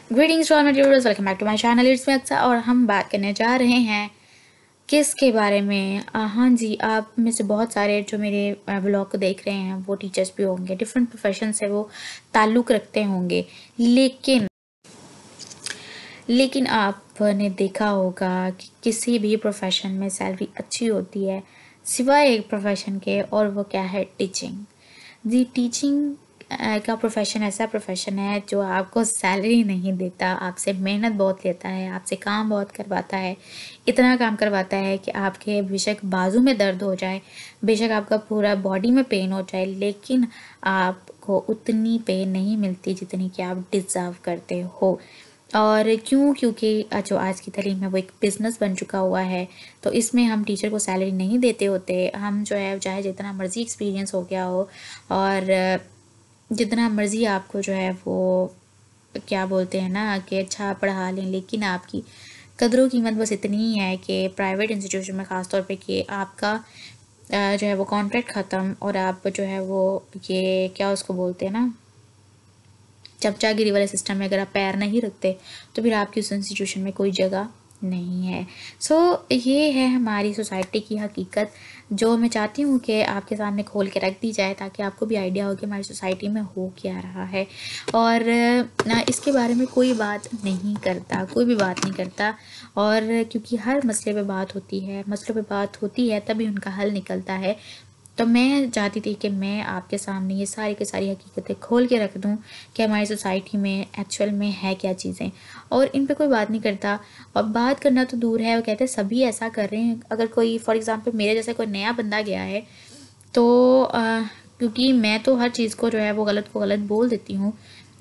Greetings to all my viewers, welcome back to my channel. It's me Aqsa और हम बात करने जा रहे हैं किसके बारे में। हाँ जी, आप में से बहुत सारे जो मेरे ब्लॉग को देख रहे हैं वो टीचर्स भी होंगे, डिफरेंट प्रोफेशन से वो ताल्लुक़ रखते होंगे। लेकिन आपने देखा होगा कि किसी भी प्रोफेशन में सैलरी अच्छी होती है सिवाय एक प्रोफेशन के, और वो क्या है? टीचिंग। जी, टीचिंग का प्रोफेशन ऐसा प्रोफेशन है जो आपको सैलरी नहीं देता, आपसे मेहनत बहुत लेता है, आपसे काम बहुत करवाता है। इतना काम करवाता है कि आपके बेशक बाजू में दर्द हो जाए, बेशक आपका पूरा बॉडी में पेन हो जाए, लेकिन आपको उतनी पे नहीं मिलती जितनी कि आप डिज़र्व करते हो। और क्यों? क्योंकि जो आज की तालीम है वो एक बिज़नेस बन चुका हुआ है, तो इसमें हम टीचर को सैलरी नहीं देते होते। हम जो है चाहे जितना मर्ज़ी एक्सपीरियंस हो गया हो और जितना मर्ज़ी आपको जो है वो क्या बोलते हैं ना कि अच्छा पढ़ा लें, लेकिन आपकी कदरों कीमत बस इतनी ही है कि प्राइवेट इंस्टीट्यूशन में ख़ास तौर पे कि आपका जो है वो कॉन्ट्रैक्ट ख़त्म और आप जो है वो ये क्या उसको बोलते हैं ना, चमचागिरी वाले सिस्टम में अगर आप पैर नहीं रखते तो फिर आपकी उस इंस्टीट्यूशन में कोई जगह नहीं है। सो ये है हमारी सोसाइटी की हकीकत, जो मैं चाहती हूँ कि आपके सामने खोल के रख दी जाए ताकि आपको भी आइडिया हो कि हमारी सोसाइटी में हो क्या रहा है। और इसके बारे में कोई बात नहीं करता, कोई भी बात नहीं करता। और क्योंकि हर मसले पे बात होती है, मसलों पे बात होती है तभी उनका हल निकलता है। तो मैं चाहती थी कि मैं आपके सामने ये सारी की सारी हकीकतें खोल के रख दूं कि हमारी सोसाइटी में एक्चुअल में है क्या चीज़ें, और इन पे कोई बात नहीं करता। और बात करना तो दूर है, वो कहते हैं सभी ऐसा कर रहे हैं। अगर कोई फॉर एग्ज़ाम्पल मेरे जैसे कोई नया बंदा गया है तो क्योंकि मैं तो हर चीज़ को जो है वो गलत को गलत बोल देती हूँ,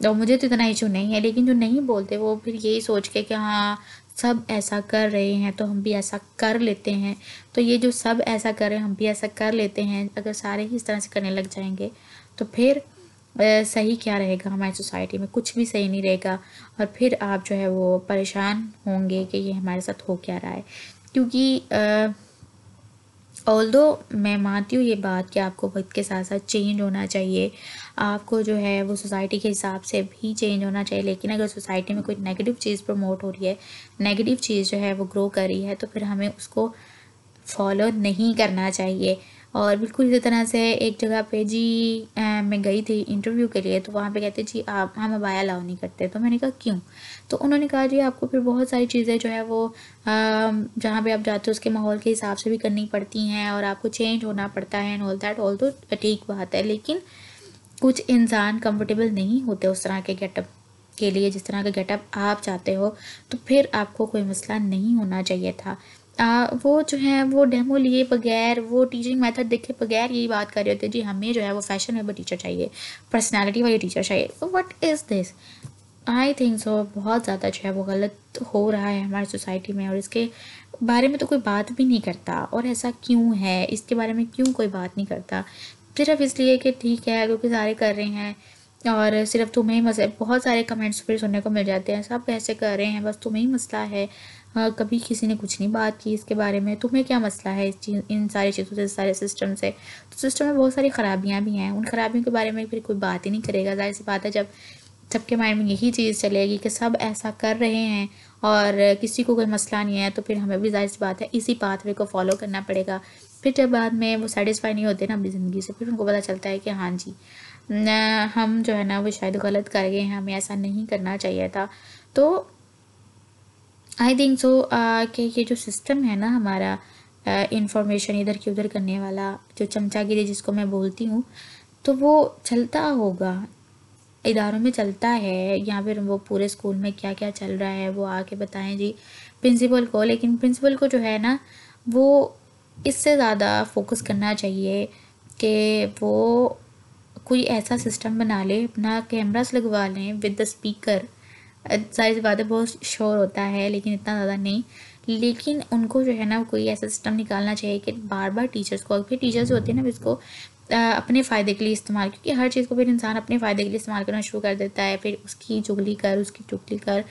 तो मुझे तो इतना इशू नहीं है। लेकिन जो नहीं बोलते वो फिर यही सोच के कि हाँ सब ऐसा कर रहे हैं तो हम भी ऐसा कर लेते हैं। तो ये जो सब ऐसा कर रहे हैं हम भी ऐसा कर लेते हैं, अगर सारे ही इस तरह से करने लग जाएंगे तो फिर सही क्या रहेगा? हमारी सोसाइटी में कुछ भी सही नहीं रहेगा। और फिर आप जो है वो परेशान होंगे कि ये हमारे साथ हो क्या रहा है। क्योंकि ऑल्दो मैं मानती हूँ ये बात कि आपको वक्त के साथ साथ चेंज होना चाहिए, आपको जो है वो सोसाइटी के हिसाब से भी चेंज होना चाहिए। लेकिन अगर सोसाइटी में कोई नेगेटिव चीज़ प्रमोट हो रही है, नेगेटिव चीज़ जो है वो ग्रो कर रही है, तो फिर हमें उसको फॉलो नहीं करना चाहिए। और बिल्कुल इसी तरह से एक जगह पे जी मैं गई थी इंटरव्यू के लिए, तो वहाँ पे कहते जी आप हम अबाया अलाउ नहीं करते। तो मैंने कहा क्यों? तो उन्होंने कहा जी आपको फिर बहुत सारी चीज़ें जो है वो जहाँ पे आप जाते हो उसके माहौल के हिसाब से भी करनी पड़ती हैं और आपको चेंज होना पड़ता है एंड ऑल दैट। ऑल तो ठीक बात है, लेकिन कुछ इंसान कंफर्टेबल नहीं होते उस तरह के गेटअप के लिए जिस तरह का गेटअप आप चाहते हो, तो फिर आपको कोई मसला नहीं होना चाहिए था। वो जो है वो डेमो लिए बगैर, वो टीचिंग मेथड देखे बगैर यही बात कर रहे होते जी हमें जो है वो फैशनेबल टीचर चाहिए, पर्सनालिटी वाली टीचर चाहिए। तो what is this? I think so बहुत ज़्यादा जो है वो गलत हो रहा है हमारी सोसाइटी में, और इसके बारे में तो कोई बात भी नहीं करता। और ऐसा क्यों है? इसके बारे में क्यों कोई बात नहीं करता? सिर्फ इसलिए कि ठीक है क्योंकि सारे कर रहे हैं और सिर्फ तुम्हें ही मसला। बहुत सारे कमेंट्स फिर सुनने को मिल जाते हैं, सब ऐसे कर रहे हैं बस तुम्हें ही मसला है। कभी किसी ने कुछ नहीं बात की इसके बारे में, तुम्हें क्या मसला है इस चीज़ इन सारी चीज़ों से, सारे सिस्टम से। तो सिस्टम में बहुत सारी ख़राबियाँ भी हैं, उन खराबियों के बारे में फिर कोई बात ही नहीं करेगा। ज़ाहिर सी बात है जब सबके माइंड में यही चीज़ चलेगी कि सब ऐसा कर रहे हैं और किसी को कोई मसला नहीं है, तो फिर हमें भी ज़ाहिर सी बात है इसी पाथवे को फॉलो करना पड़ेगा। फिर जब बाद में वो सेटिस्फाई नहीं होते ना अपनी ज़िंदगी से, फिर उनको पता चलता है कि हाँ जी न हम जो है ना वो शायद गलत कर गए हैं, हमें ऐसा नहीं करना चाहिए था। तो आई थिंक सो कि ये जो सिस्टम है ना हमारा इंफॉर्मेशन इधर की उधर करने वाला, जो चमचागिरी जिसको मैं बोलती हूँ, तो वो चलता होगा, इदारों में चलता है। यहाँ पर वो पूरे स्कूल में क्या क्या चल रहा है वो आके बताएं जी प्रिंसिपल को। लेकिन प्रिंसिपल को जो है ना वो इससे ज़्यादा फोकस करना चाहिए कि वो कोई ऐसा सिस्टम बना ले, अपना कैमरास लगवा लें विद द स्पीकर। ज़ाहिर सी बात है बहुत शोर होता है लेकिन इतना ज़्यादा नहीं। लेकिन उनको जो है ना कोई ऐसा सिस्टम निकालना चाहिए कि बार बार टीचर्स को, फिर टीचर्स होते हैं ना इसको अपने फ़ायदे के लिए इस्तेमाल, क्योंकि हर चीज़ को फिर इंसान अपने फ़ायदे के लिए इस्तेमाल करना शुरू कर देता है। फिर उसकी चुगली कर, उसकी चुगली कर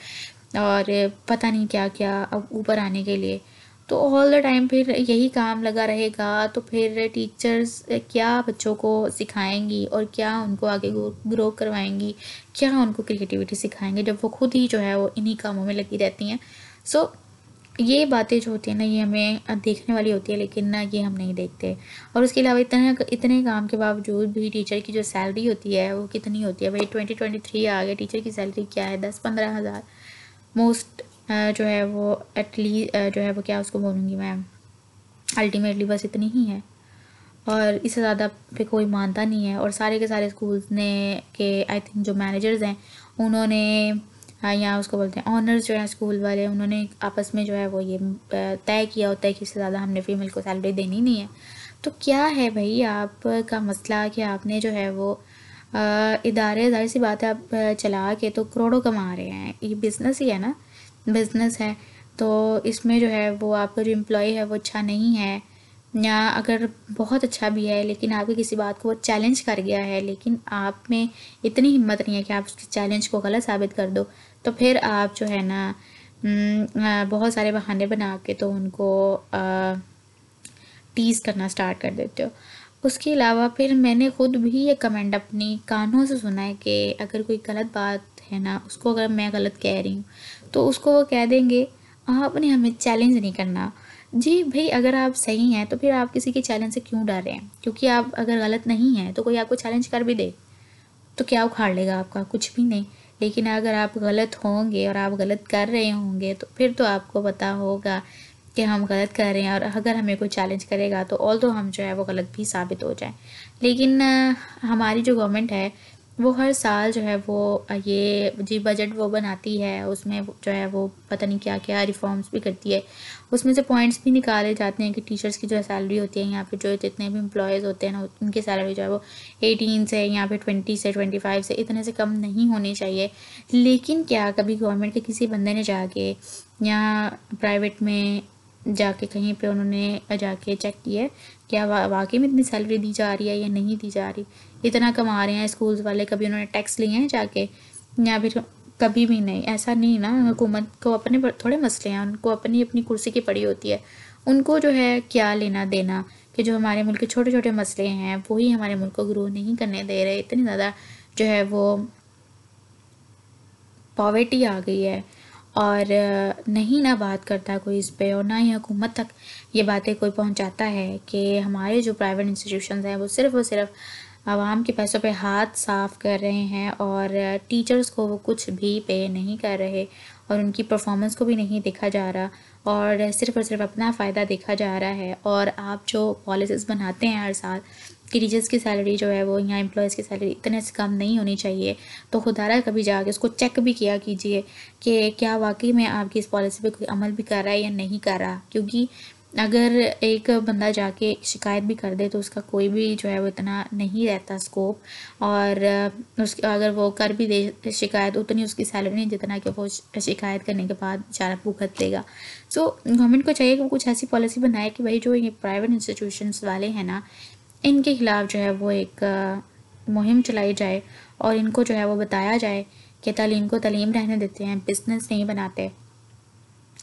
और पता नहीं क्या क्या अब ऊपर आने के लिए। तो ऑल द टाइम फिर यही काम लगा रहेगा, तो फिर टीचर्स क्या बच्चों को सिखाएंगी और क्या उनको आगे ग्रो करवाएंगी, क्या उनको क्रिएटिविटी सिखाएंगे जब वो खुद ही जो है वो इन्हीं कामों में लगी रहती हैं। सो ये बातें जो होती हैं ना, ये हमें देखने वाली होती है, लेकिन ना ये हम नहीं देखते। और उसके अलावा इतने काम के बावजूद भी टीचर की जो सैलरी होती है वो कितनी होती है भाई। 2023 आ गया, टीचर की सैलरी क्या है, 10-15 हज़ार मोस्ट जो है वो एटलीस्ट जो है वो क्या उसको बोलूँगी मैं, अल्टीमेटली बस इतनी ही है। और इससे ज़्यादा पे कोई मानता नहीं है। और सारे के सारे स्कूल्स ने के आई थिंक जो मैनेजर्स हैं उन्होंने या उसको बोलते हैं ऑनर्स जो है स्कूल वाले, उन्होंने आपस में जो है वो ये तय किया होता है कि इससे ज़्यादा हमने फीमेल को सैलरी देनी नहीं है। तो क्या है भाई आपका मसला कि आपने जो है वो इदारे, ज़ाहिर सी बात है, आप चला के तो करोड़ों कमा रहे हैं, ये बिज़नेस ही है ना, बिज़नेस है। तो इसमें जो है वो आपका जो एम्प्लॉय है वो अच्छा नहीं है, या अगर बहुत अच्छा भी है लेकिन आपकी किसी बात को वो चैलेंज कर गया है, लेकिन आप में इतनी हिम्मत नहीं है कि आप उसके चैलेंज को गलत साबित कर दो, तो फिर आप जो है ना बहुत सारे बहाने बना के तो उनको टीज़ करना स्टार्ट कर देते हो। उसके अलावा फिर मैंने खुद भी ये कमेंट अपनी कानों से सुना है कि अगर कोई गलत बात है ना, उसको अगर मैं गलत कह रही हूँ तो उसको वो कह देंगे आपने हमें चैलेंज नहीं करना। जी भाई, अगर आप सही हैं तो फिर आप किसी के चैलेंज से क्यों डर रहे हैं? क्योंकि आप अगर गलत नहीं हैं तो कोई आपको चैलेंज कर भी दे तो क्या उखाड़ लेगा आपका? कुछ भी नहीं। लेकिन अगर आप गलत होंगे और आप गलत कर रहे होंगे तो फिर तो आपको पता होगा कि हम गलत कर रहे हैं, और अगर हमें कोई चैलेंज करेगा तो ऑल तो हम जो है वो गलत भी साबित हो जाए। लेकिन हमारी जो गवर्नमेंट है वो हर साल जो है वो ये जी बजट वो बनाती है, उसमें जो है वो पता नहीं क्या क्या रिफॉर्म्स भी करती है। उसमें से पॉइंट्स भी निकाले जाते हैं कि टीचर्स की जो सैलरी होती है यहाँ पे, जो जितने भी एम्प्लॉयज़ होते हैं ना, उनकी सैलरी जो है वो 18 से या फिर 20 से 25 से इतने से कम नहीं होनी चाहिए। लेकिन क्या कभी गवर्नमेंट के किसी बंदे ने जाके या प्राइवेट में जाके कहीं पे उन्होंने जाके चेक किया है क्या वाकई में इतनी सैलरी दी जा रही है या नहीं दी जा रही, इतना कमा रहे हैं स्कूल्स वाले? कभी उन्होंने टैक्स लिए हैं जाके? या फिर कभी भी नहीं। ऐसा नहीं ना, हुकूमत को अपने थोड़े मसले हैं, उनको अपनी अपनी कुर्सी की पड़ी होती है। उनको जो है क्या लेना देना कि जो हमारे मुल्क के छोटे छोटे मसले हैं वही हमारे मुल्क को ग्रो नहीं करने दे रहे। इतनी ज़्यादा जो है वो पॉवर्टी आ गई है, और नहीं ना बात करता कोई इस पे, और ना ही हुकूमत तक ये बातें कोई पहुंचाता है कि हमारे जो प्राइवेट इंस्टीट्यूशंस हैं वो सिर्फ़ और सिर्फ आवाम के पैसों पे हाथ साफ कर रहे हैं, और टीचर्स को वो कुछ भी पे नहीं कर रहे, और उनकी परफॉर्मेंस को भी नहीं देखा जा रहा, और सिर्फ़ और सिर्फ अपना फ़ायदा देखा जा रहा है। और आप जो पॉलिसीज़ बनाते हैं हर साल कि टीचर्स की सैलरी जो है वो यहाँ एम्प्लॉयज़ की सैलरी इतने से कम नहीं होनी चाहिए, तो खुदारा कभी जाके उसको चेक भी किया कीजिए कि क्या वाकई में आपकी इस पॉलिसी पे कोई अमल भी कर रहा है या नहीं कर रहा। क्योंकि अगर एक बंदा जाके शिकायत भी कर दे तो उसका कोई भी जो है वो इतना नहीं रहता स्कोप, और अगर वो कर भी दे शिकायत, उतनी उसकी सैलरी नहीं जितना कि वो शिकायत करने के बाद बेचारा भुगत देगा। सो गवर्नमेंट को चाहिए कि वो कुछ ऐसी पॉलिसी बनाए कि भाई जो ये प्राइवेट इंस्टीट्यूशंस वाले हैं ना, इनके खिलाफ़ जो है वो एक मुहिम चलाई जाए, और इनको जो है वो बताया जाए कि तालीम को तालीम रहने देते हैं, बिज़नेस नहीं बनाते,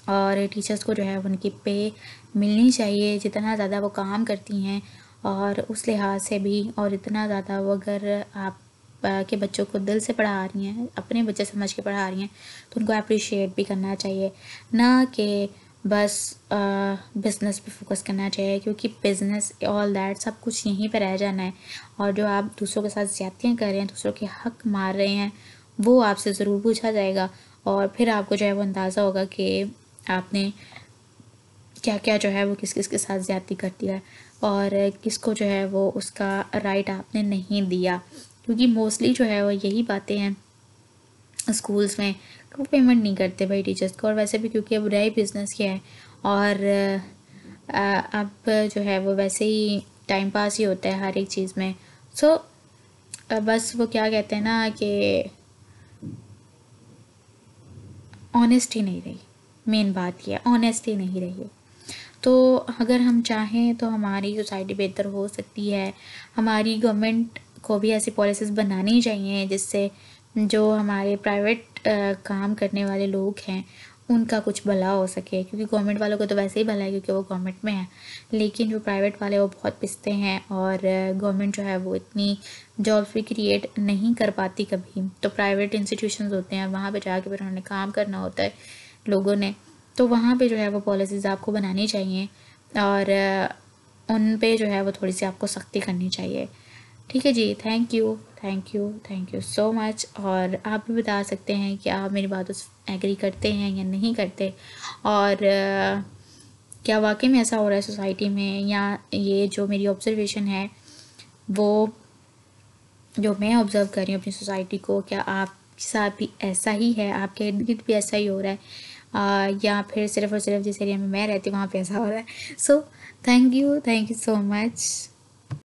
और टीचर्स को जो है उनकी पे मिलनी चाहिए जितना ज़्यादा वो काम करती हैं, और उस लिहाज से भी, और इतना ज़्यादा वो अगर आप के बच्चों को दिल से पढ़ा रही हैं, अपने बच्चे समझ के पढ़ा रही हैं, तो उनको अप्रिशिएट भी करना चाहिए, ना कि बस बिज़नेस पे फोकस करना चाहिए। क्योंकि बिज़नेस ऑल दैट सब कुछ यहीं पे रह जाना है, और जो आप दूसरों के साथ ज़्यादतियाँ कर रहे हैं, दूसरों के हक मार रहे हैं, वो आपसे ज़रूर पूछा जाएगा, और फिर आपको जो है वो अंदाज़ा होगा कि आपने क्या क्या जो है वो किस किस के साथ ज़्यादती कर दिया है, और किसको जो है वो उसका राइट आपने नहीं दिया। क्योंकि मोस्टली जो है वो यही बातें हैं स्कूल्स में, वो पेमेंट नहीं करते भाई टीचर्स को, और वैसे भी क्योंकि अब रहा बिज़नेस किया है, और अब जो है वो वैसे ही टाइम पास ही होता है हर एक चीज़ में। सो बस वो क्या कहते हैं ना कि ऑनेस्टी नहीं रही, मेन बात यह ऑनेस्टी नहीं रही है। तो अगर हम चाहें तो हमारी सोसाइटी बेहतर हो सकती है। हमारी गवर्नमेंट को भी ऐसी पॉलिसीज़ बनानी चाहिए जिससे जो हमारे प्राइवेट काम करने वाले लोग हैं उनका कुछ भला हो सके, क्योंकि गवर्नमेंट वालों को तो वैसे ही भला है क्योंकि वो गवर्नमेंट में है, लेकिन जो प्राइवेट वाले वो बहुत पिसते हैं और गवर्नमेंट जो है वो इतनी जॉब्स भी क्रिएट नहीं कर पाती कभी। तो प्राइवेट इंस्टीट्यूशंस होते हैं, वहाँ पे जाके फिर उन्होंने काम करना होता है लोगों ने, तो वहाँ पे जो है वो पॉलिसीज़ आपको बनानी चाहिए और उन पे जो है वो थोड़ी सी आपको सख्ती करनी चाहिए। ठीक है जी, थैंक यू सो मच। और आप भी बता सकते हैं कि आप मेरी बातों से एग्री करते हैं या नहीं करते, और क्या वाकई में ऐसा हो रहा है सोसाइटी में, या ये जो मेरी ऑब्जर्वेशन है वो जो मैं ऑब्ज़र्व कर रही हूँ अपनी सोसाइटी को, क्या आपके साथ भी ऐसा ही है, आपके इर्द गिर्द भी ऐसा ही हो रहा है, या फिर सिर्फ और सिर्फ जिस एरिया में मैं रहती हूँ वहाँ पे ऐसा हो रहा है। So thank you so much.